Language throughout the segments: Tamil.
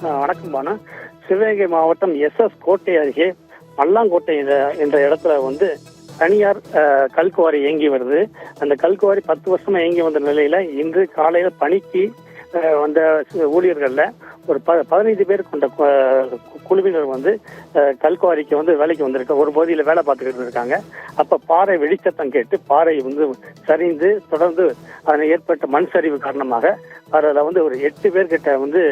வணக்கம் பானு. சிவகங்கை மாவட்டம் எஸ்எஸ் கோட்டை அருகே மல்லாங்கோட்டை என்ற இடத்துல வந்து தனியார் கல்குவாரி இயங்கி வருது. அந்த கல்குவாரி 10 வருஷமா இயங்கி வந்த நிலையில இன்று காலையில பணிக்கு வந்த ஊழியர்கள்ல ஒரு 15 பேர் கொண்ட குழுவினர் வந்து கல்குவாரிக்கு வந்து வேலைக்கு வந்திருக்க ஒரு பகுதியில் வேலை பார்த்துக்கிட்டு இருக்காங்க. அப்ப பாறை வெடிச்சத்தம் கேட்டு பாறை வந்து சரிந்து தொடர்ந்து அதில் ஏற்பட்ட மண் சரிவு காரணமாக அதில் வந்து ஒரு 8 பேர்கிட்ட வந்து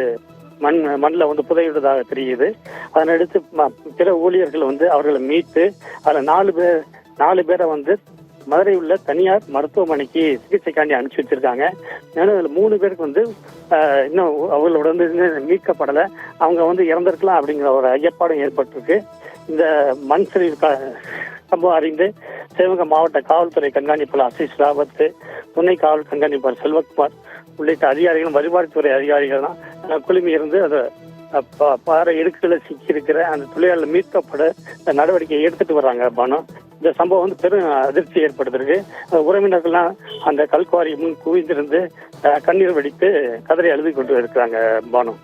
மண்ணில் வந்து புதையிடுவதாக தெரியுது. அதனடுத்து பிற ஊழியர்கள் வந்து அவர்களை மீட்டு அதில் 4 பேரை வந்து மதுரை உள்ள தனியார் மருத்துவமனைக்கு சிகிச்சைக்காண்டி அனுப்பிச்சு வச்சிருக்காங்க. மேலும் அதில் 3 பேருக்கு வந்து இன்னும் அவங்களோட வந்து மீட்கப்படலை, அவங்க வந்து இறந்திருக்கலாம் அப்படிங்கிற ஒரு ஐயப்பாடும் ஏற்பட்டிருக்கு. இந்த மண் சரிவு சம்பவம் அறிந்து சிவகங்கை மாவட்ட காவல்துறை கண்காணிப்பாளர் அசீஸ் ராவத், துணை காவல் கண்காணிப்பாளர் செல்வகுமார் உள்ளிட்ட அதிகாரிகளும் வருவாய்த்துறை அதிகாரிகள் தான் குழுமி இருந்து அதை பாறை இடுக்குகளை சிக்கி இருக்கிற அந்த தொழிலாளர்கள் மீட்கப்பட நடவடிக்கை எடுத்துட்டு வர்றாங்க பானு. இந்த சம்பவம் வந்து பெரும் அதிர்ச்சி ஏற்படுத்திருக்கு. உறவினர்கள்லாம் அந்த கல்குவாரி முன் குவிந்திருந்து கண்ணீர் வெடித்து கதறி அழுது கொண்டு இருக்கிறாங்க பானு.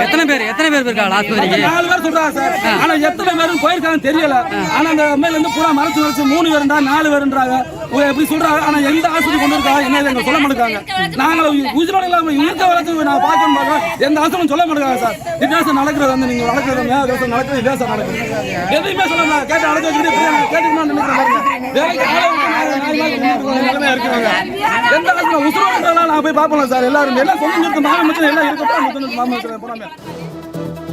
எத்தனை பேர் இருக்காங்க ஆஸ்பத்திரிக்கு? 4 பேர் சொல்றாங்க சார். ஆனா எத்தனை பேரும் போயிருக்காங்க தெரியல. ஆனா அந்த மேல இருந்து பூரா மறைச்சு வச்சு 3 பேருண்டா 4 பேருன்றாங்க எப்படி சொல்றாங்க. ஆனா எந்த ஆஸ்பத்திரி கொண்டு இருக்காங்க என்ன எங்க சொல்ல மாட்டாங்க. நாங்க உயிரோட இல்லாம இருக்க வளர்த்து நான் பார்க்கணும் எந்த ஆஸ்பத்திரியும் சொல்ல மாட்டாங்க சார். வித்தியாசம் நடக்கிறது வந்து நீங்க வளர்க்கறது நடக்கிறது வித்தியாசம் நடக்குது. எதுவுமே சொல்ல கேட்டு அழைச்சு வச்சுட்டு கேட்டுக்கணும்னு நினைக்கிறேன். எந்த ஆஸ்பத்திரி உசுரோட நான் போய் பார்ப்போம் சார். எல்லாரும் எல்லாம் சொல்லி இருக்கு மாமச்சம் எல்லாம் இருக்கப்போ போனாமே